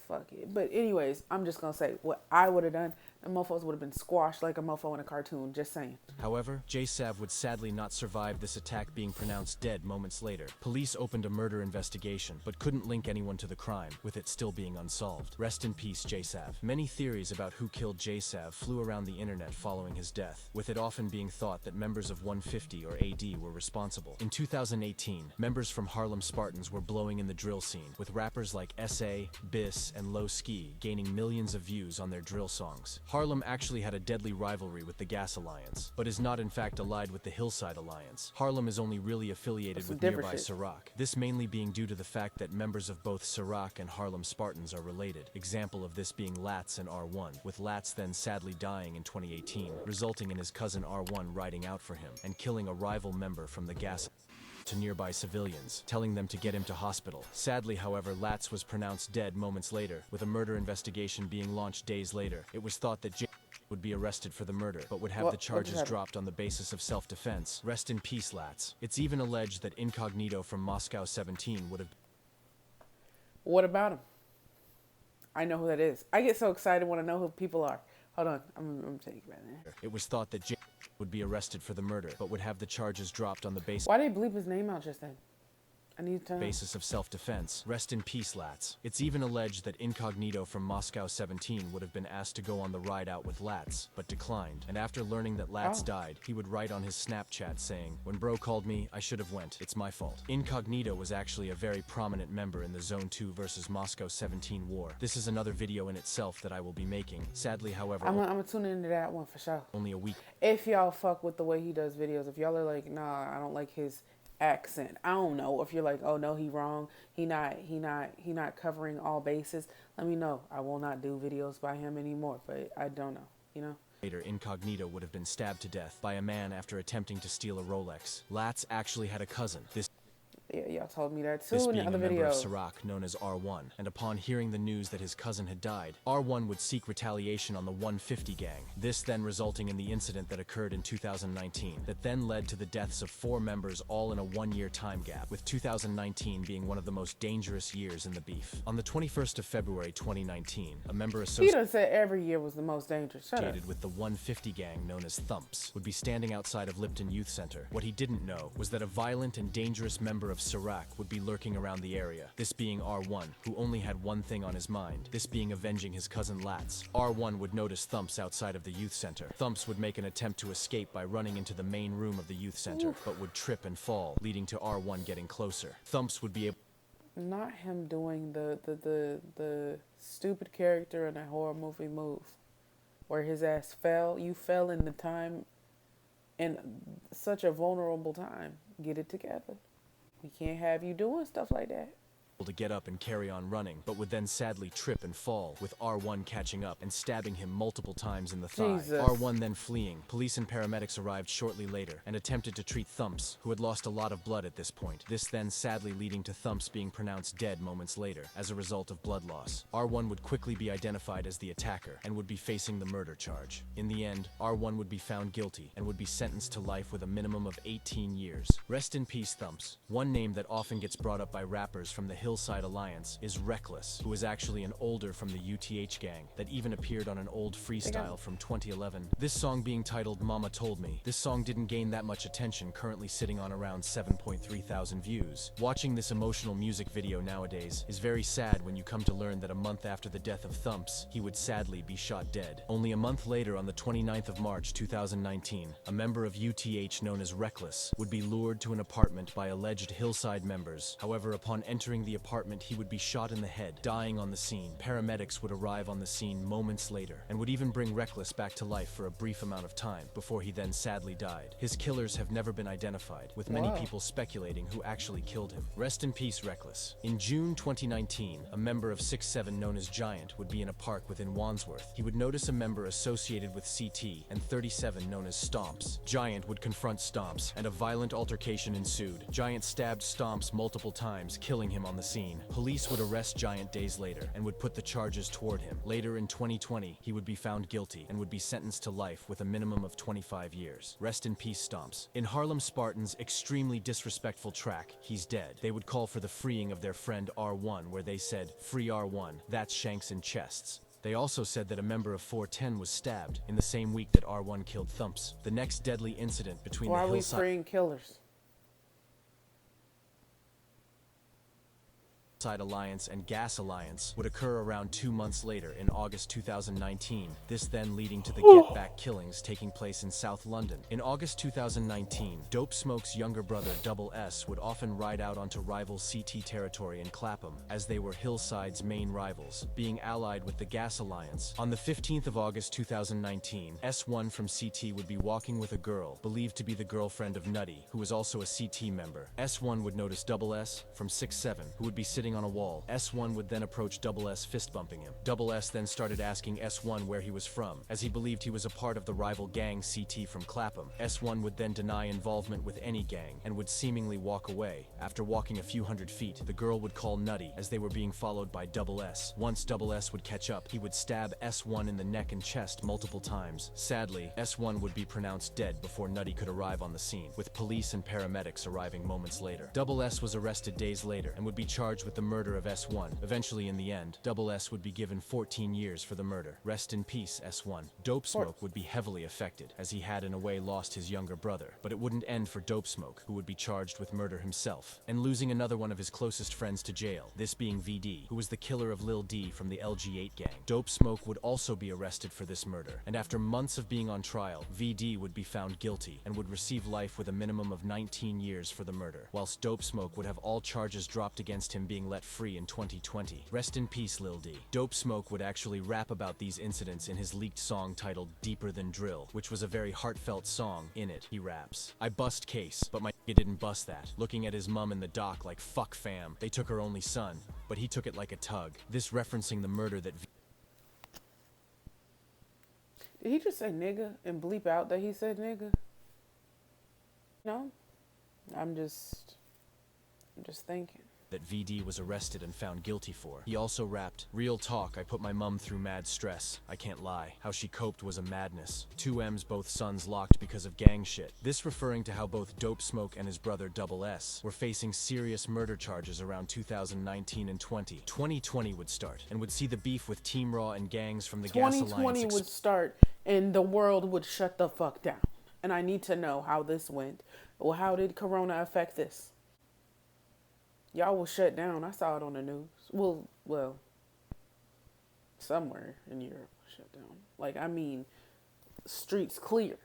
fuck it. But anyways, I'm just gonna say what I would have done. The mofos would have been squashed like a mofo in a cartoon, just saying. However, J-Sav would sadly not survive this attack, being pronounced dead moments later. Police opened a murder investigation, but couldn't link anyone to the crime, with it still being unsolved. Rest in peace, J-Sav. Many theories about who killed J-Sav flew around the internet following his death, with it often being thought that members of 150 or AD were responsible. In 2018, members from Harlem Spartans were blowing in the drill scene, with rappers like S.A., Biss, and Low Ski gaining millions of views on their drill songs. Harlem actually had a deadly rivalry with the Gas Alliance, but is not in fact allied with the Hillside Alliance. Harlem is only really affiliated with nearby Ciroc, this mainly being due to the fact that members of both Ciroc and Harlem Spartans are related. Example of this being Lats and R1, with Lats then sadly dying in 2018, resulting in his cousin R1 riding out for him and killing a rival member from the Gas to nearby civilians, telling them to get him to hospital. Sadly, however, Lats was pronounced dead moments later, with a murder investigation being launched days later. It was thought that J would be arrested for the murder, but would have the charges dropped on the basis of self-defense. Rest in peace, Lats. It's even alleged that Incognito from Moscow 17 would have... What about him? I know who that is. I get so excited when I know who people are. Hold on, I'm taking it back there. It was thought that J would be arrested for the murder, but would have the charges dropped on the basis... Why did they bleep his name out just then? I need to... basis of self-defense. Rest in peace, Lats. It's even alleged that Incognito from Moscow 17 would have been asked to go on the ride out with Lats, but declined. And after learning that Lats died, he would write on his Snapchat saying, "When bro called me, I should have went. It's my fault." Incognito was actually a very prominent member in the Zone 2 versus Moscow 17 war. This is another video in itself that I will be making. Sadly, however, I'm gonna tune into that one for sure. Only a week. If y'all fuck with the way he does videos, if y'all are like, nah, I don't like his accent. I don't know if you're like, oh no, he wrong. He not covering all bases. Let me know. I will not do videos by him anymore, but I don't know, you know? Later, Incognito would have been stabbed to death by a man after attempting to steal a Rolex. Lats actually had a cousin. Yeah, y'all told me that too This in being the other a member video. of Ciroc known as R1, and upon hearing the news that his cousin had died, R1 would seek retaliation on the 150 gang, this then resulting in the incident that occurred in 2019, that then led to the deaths of 4 members all in a 1-year time gap, with 2019 being one of the most dangerous years in the beef. On the 21st of February 2019, a member He done said every year was the most dangerous. Shut up. with the 150 gang known as Thumps would be standing outside of Lipton Youth Center. What he didn't know was that a violent and dangerous member of Ciroc would be lurking around the area, this being R1, who only had one thing on his mind, this being avenging his cousin Lats. R1 would notice Thumps outside of the youth center. Thumps would make an attempt to escape by running into the main room of the youth center, but would trip and fall, leading to R1 getting closer. Thumps would be able... Not him doing the stupid character in a horror movie move, where his ass fell. You fell in the time, in such a vulnerable time. Get it together. We can't have you doing stuff like that. to get up and carry on running, but would then sadly trip and fall, with R1 catching up and stabbing him multiple times in the thigh. Jesus. R1 then fleeing. Police and paramedics arrived shortly later and attempted to treat Thumps, who had lost a lot of blood at this point. This then sadly leading to Thumps being pronounced dead moments later as a result of blood loss. R1 would quickly be identified as the attacker and would be facing the murder charge. In the end, R1 would be found guilty and would be sentenced to life with a minimum of 18 years. Rest in peace, Thumps. One name that often gets brought up by rappers from the Hillside Alliance is Reckless, who is actually an older from the UTH gang that even appeared on an old freestyle from 2011. This song being titled Mama Told Me. This song didn't gain that much attention, currently sitting on around 7.3 thousand views. Watching this emotional music video nowadays is very sad when you come to learn that a month after the death of Thumps, he would sadly be shot dead. Only a month later, on the 29th of March 2019, a member of UTH known as Reckless would be lured to an apartment by alleged Hillside members. However, upon entering the apartment, he would be shot in the head, dying on the scene. Paramedics would arrive on the scene moments later and would even bring Reckless back to life for a brief amount of time before he then sadly died. His killers have never been identified, with many people speculating who actually killed him. Rest in peace, Reckless. In June 2019, a member of 6'7" known as Giant would be in a park within Wandsworth. He would notice a member associated with CT and 37 known as Stomps. Giant would confront Stomps, and a violent altercation ensued. Giant stabbed Stomps multiple times, killing him on the scene. Police would arrest Giant days later and would put the charges toward him. Later in 2020, he would be found guilty and would be sentenced to life with a minimum of 25 years. Rest in peace, Stomps. In Harlem Spartans' extremely disrespectful track, He's Dead, they would call for the freeing of their friend R1, where they said, "Free R1, that's shanks and chests." They also said that a member of 410 was stabbed in the same week that R1 killed Thumps. The next deadly incident between Why the are we Hillside freeing killers? Alliance and Gas Alliance would occur around 2 months later in August 2019, this then leading to the Get Back killings taking place in South London. In August 2019, Dope Smoke's younger brother Double S would often ride out onto rival CT territory in Clapham, as they were Hillside's main rivals, being allied with the Gas Alliance. On the 15th of August 2019, S1 from CT would be walking with a girl, believed to be the girlfriend of Nutty, who was also a CT member. S1 would notice Double S from 6'7", who would be sitting on a wall. S1 would then approach Double S, fist bumping him. Double S then started asking S1 where he was from, as he believed he was a part of the rival gang CT from Clapham. S1 would then deny involvement with any gang and would seemingly walk away. After walking a few hundred feet, the girl would call Nutty, as they were being followed by Double S. Once Double S would catch up, he would stab S1 in the neck and chest multiple times. Sadly, S1 would be pronounced dead before Nutty could arrive on the scene, with police and paramedics arriving moments later. Double S was arrested days later and would be charged with the murder of S1. Eventually, in the end, Double S would be given 14 years for the murder. Rest in peace, S1. Dope Smoke would be heavily affected, as he had in a way lost his younger brother. But it wouldn't end for Dope Smoke, who would be charged with murder himself, and losing another one of his closest friends to jail, this being VD, who was the killer of Lil D from the LG8 gang. Dope Smoke would also be arrested for this murder, and after months of being on trial, VD would be found guilty and would receive life with a minimum of 19 years for the murder, whilst Dope Smoke would have all charges dropped against him, being let free in 2020. Rest in peace, Lil D. Dope Smoke would actually rap about these incidents in his leaked song titled Deeper Than Drill, which was a very heartfelt song. In it, he raps, "I bust case, but my didn't bust that. Looking at his mum in the dock like, fuck fam, they took her only son, but he took it like a tug." This referencing the murder that Did he just say nigga and bleep out that he said nigga? No? I'm just thinking. that VD was arrested and found guilty for. He also rapped, "Real talk, I put my mum through mad stress. I can't lie. How she coped was a madness. 2M's both sons locked because of gang shit." This referring to how both Dope Smoke and his brother Double S were facing serious murder charges around 2019 and 20. 2020 would start and would see the beef with Team Raw and gangs from the Gas Alliance 2020 would start and the world would shut the fuck down. And I need to know how this went. Well, how did Corona affect this? Y'all was shut down. I saw it on the news. Well, somewhere in Europe was shut down. Like, I mean, streets clear.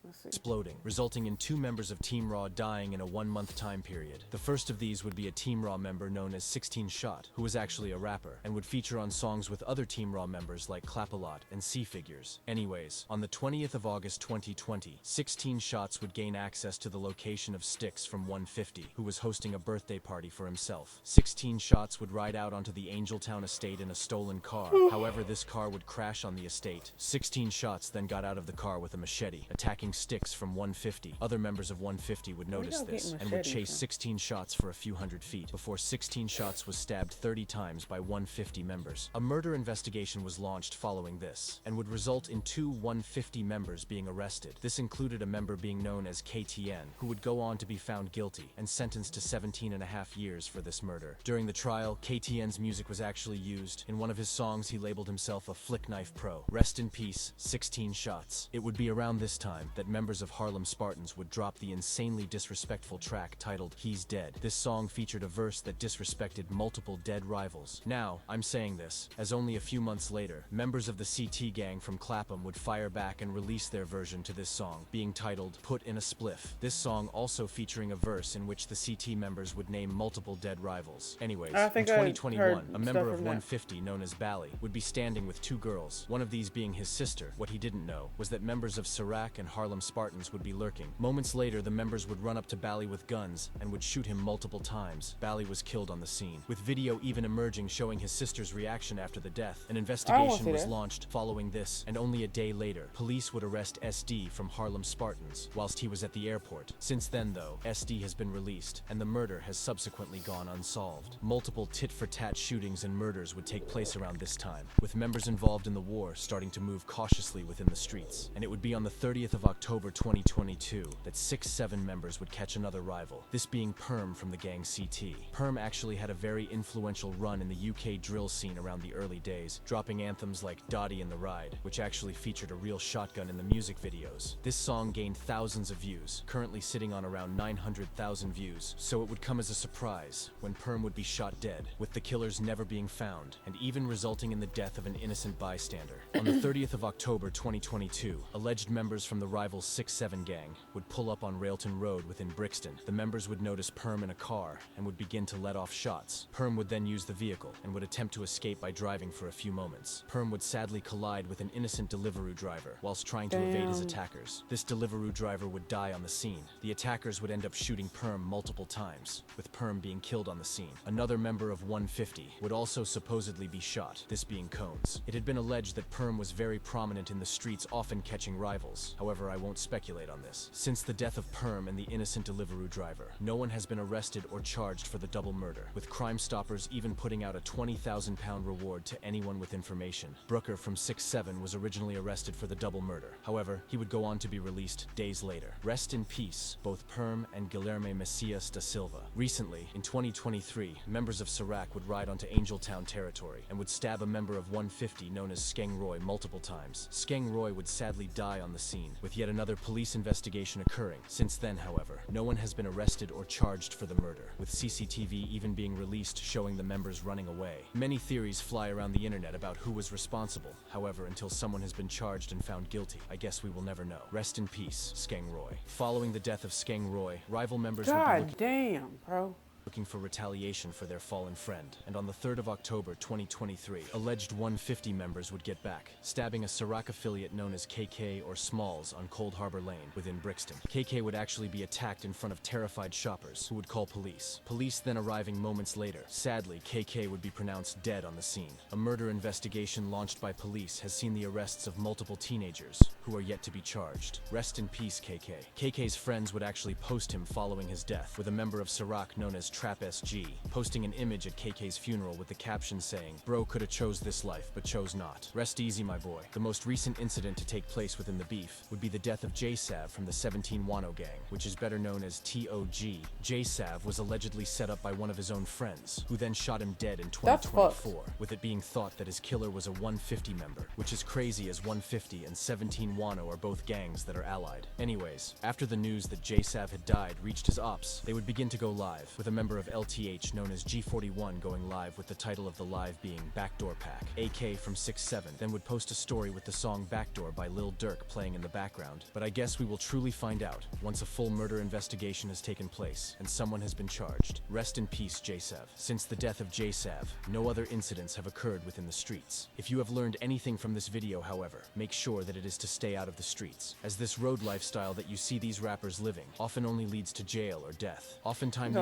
Let's see. exploding, resulting in 2 members of Team Raw dying in a 1-month time period. The first of these would be a Team Raw member known as 16 Shot, who was actually a rapper, and would feature on songs with other Team Raw members like Clap-A-Lot and C-Figures. Anyways, on the 20th of August 2020, 16 Shots would gain access to the location of Styx from 150, who was hosting a birthday party for himself. 16 Shots would ride out onto the Angeltown estate in a stolen car. However, this car would crash on the estate. 16 Shots then got out of the car with a machete, attacking Styx from 150. Other members of 150 would notice this and would chase 16 Shots for a few hundred feet before 16 Shots was stabbed 30 times by 150 members. A murder investigation was launched following this and would result in 2 150 members being arrested. This included a member being known as KTN, who would go on to be found guilty and sentenced to 17.5 years for this murder. During the trial, KTN's music was actually used. In one of his songs, he labeled himself a flick knife pro. Rest in peace, 16 Shots. It would be around this time that members of Harlem Spartans would drop the insanely disrespectful track titled He's Dead. This song featured a verse that disrespected multiple dead rivals. Now, I'm saying this, as only a few months later, members of the CT gang from Clapham would fire back and release their version to this song, being titled Put in a Spliff. This song also featuring a verse in which the CT members would name multiple dead rivals. Anyways, in 2021, a member of 150 known as Bally would be standing with 2 girls, one of these being his sister. What he didn't know was that members of Sirac and Harlem Spartans would be lurking. Moments later, the members would run up to Bally with guns and would shoot him multiple times. Bally was killed on the scene, with video even emerging showing his sister's reaction after the death. An investigation was launched following this, and only a day later, police would arrest SD from Harlem Spartans whilst he was at the airport. Since then, though, SD has been released, and the murder has subsequently gone unsolved. Multiple tit-for-tat shootings and murders would take place around this time, with members involved in the war starting to move cautiously within the streets. And it would be on the 30th of October 2022 that 6-7 members would catch another rival, this being Perm from the gang CT. Perm actually had a very influential run in the UK drill scene around the early days, dropping anthems like Dottie and the Ride, which actually featured a real shotgun in the music videos. This song gained thousands of views, currently sitting on around 900,000 views, so it would come as a surprise when Perm would be shot dead, with the killers never being found, and even resulting in the death of an innocent bystander. On the 30th of October 2022, alleged members from the rival 6-7 gang would pull up on Railton Road within Brixton. The members would notice Perm in a car and would begin to let off shots. Perm would then use the vehicle and would attempt to escape by driving for a few moments. Perm would sadly collide with an innocent Deliveroo driver whilst trying to evade his attackers. This Deliveroo driver would die on the scene. The attackers would end up shooting Perm multiple times, with Perm being killed on the scene. Another member of 150 would also supposedly be shot, this being Cones. It had been alleged that Perm was very prominent in the streets, often catching rivals. However, I won't speculate on this. Since the death of Perm and the innocent Deliveroo driver, no one has been arrested or charged for the double murder, with Crime Stoppers even putting out a £20,000 reward to anyone with information. Brooker from 6-7 was originally arrested for the double murder. However, he would go on to be released days later. Rest in peace, both Perm and Guilherme Messias da Silva. Recently, in 2023, members of Sirac would ride onto Angeltown territory and would stab a member of 150 known as Skeng Roy multiple times. Skeng Roy would sadly die on the scene, with yet another police investigation occurring. Since then, however, no one has been arrested or charged for the murder, with CCTV even being released showing the members running away. Many theories fly around the internet about who was responsible. However, until someone has been charged and found guilty, I guess we will never know. Rest in peace, Skeng Roy. Following the death of Skeng Roy, rival members would be looking for retaliation for their fallen friend, and on the 3rd of October 2023, alleged 150 members would get back, stabbing a Sirac affiliate known as KK or Smalls on Cold Harbor Lane within Brixton. KK would actually be attacked in front of terrified shoppers who would call police. Police then arriving moments later. Sadly, KK would be pronounced dead on the scene. A murder investigation launched by police has seen the arrests of multiple teenagers who are yet to be charged. Rest in peace, KK. KK's friends would actually post him following his death, with a member of Sirac known as Trap SG posting an image at KK's funeral with the caption saying, "Bro coulda chose this life, but chose not. Rest easy, my boy." The most recent incident to take place within the beef would be the death of J-Sav from the 17 Wano gang, which is better known as TOG. J-Sav was allegedly set up by one of his own friends, who then shot him dead in 2024, with it being thought that his killer was a 150 member, which is crazy as 150 and 17 Wano are both gangs that are allied. Anyways, after the news that J-Sav had died reached his ops, they would begin to go live, with a member member of LTH known as G41 going live with the title of the live being Backdoor Pack. AK from 6'7" then would post a story with the song Backdoor by Lil Durk playing in the background. But I guess we will truly find out once a full murder investigation has taken place and someone has been charged. Rest in peace, JSav. Since the death of JSav, no other incidents have occurred within the streets. If you have learned anything from this video, however, make sure that it is to stay out of the streets, as this road lifestyle that you see these rappers living often only leads to jail or death. Oftentimes,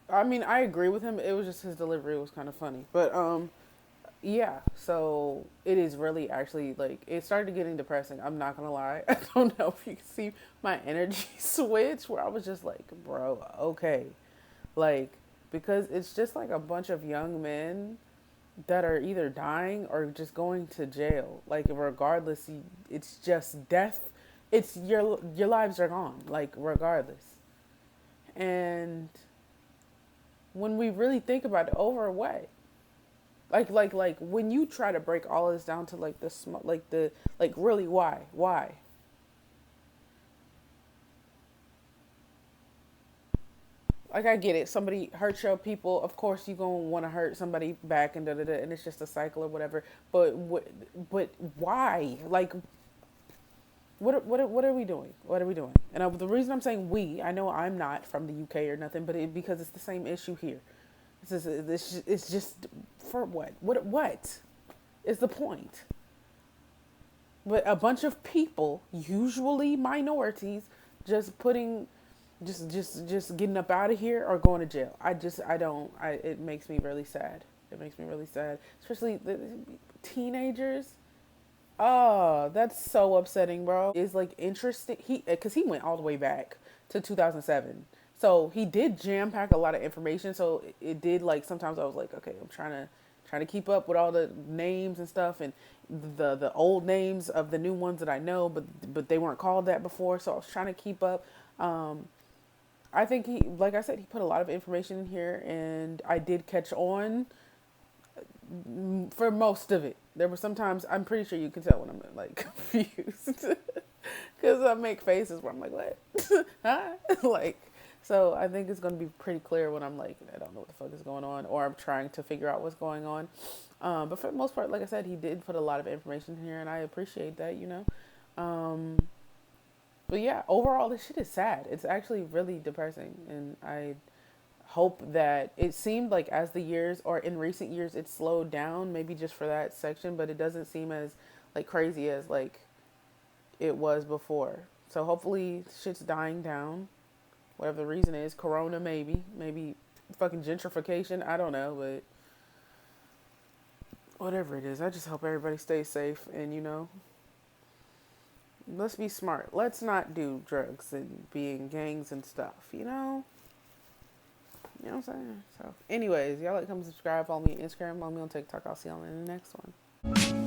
I mean, I agree with him. It was just his delivery was kind of funny. But, yeah. So, it is really actually, like, it started getting depressing. I'm not going to lie. I don't know if you can see my energy switch where I was just like, bro, okay. Like, because it's just like a bunch of young men that are either dying or just going to jail. Like, regardless, it's just death. It's your lives are gone, like, regardless. And when we really think about it, over what? Like when you try to break all of this down to like really why? Like, I get it. Somebody hurts your people. Of course, you gonna want to hurt somebody back and and it's just a cycle or whatever. But why? Like, what are we doing? What are we doing? And the reason I'm saying we, I know I'm not from the UK or nothing, but because it's the same issue here. It's just for what? What is the point? But a bunch of people, usually minorities, just getting up out of here or going to jail. It makes me really sad. It makes me really sad, especially the teenagers. Oh, that's so upsetting, bro. It's like interesting. Because he went all the way back to 2007. So he did jam pack a lot of information. So it did, like, sometimes I was like, okay, I'm trying to keep up with all the names and stuff and the old names of the new ones that I know, but they weren't called that before. So I was trying to keep up. I think like I said, he put a lot of information in here, and I did catch on for most of it. There were sometimes, I'm pretty sure you can tell when I'm like confused because I make faces where I'm like, what? Huh? Like, so I think it's going to be pretty clear when I'm like, I don't know what the fuck is going on, or I'm trying to figure out what's going on. But for the most part, like I said, he did put a lot of information in here, and I appreciate that, you know. But yeah, overall, this shit is sad. It's actually really depressing, and I hope that it seemed like as the years, or in recent years, it slowed down, maybe just for that section, but it doesn't seem as like crazy as like it was before. So hopefully shit's dying down, whatever the reason is. Corona, maybe fucking gentrification, I don't know, but whatever it is, I just hope everybody stays safe, and, you know, let's be smart. Let's not do drugs and be in gangs and stuff, you know? You know what I'm saying? So, anyways, y'all like, comment, subscribe, follow me on Instagram, follow me on TikTok. I'll see y'all in the next one.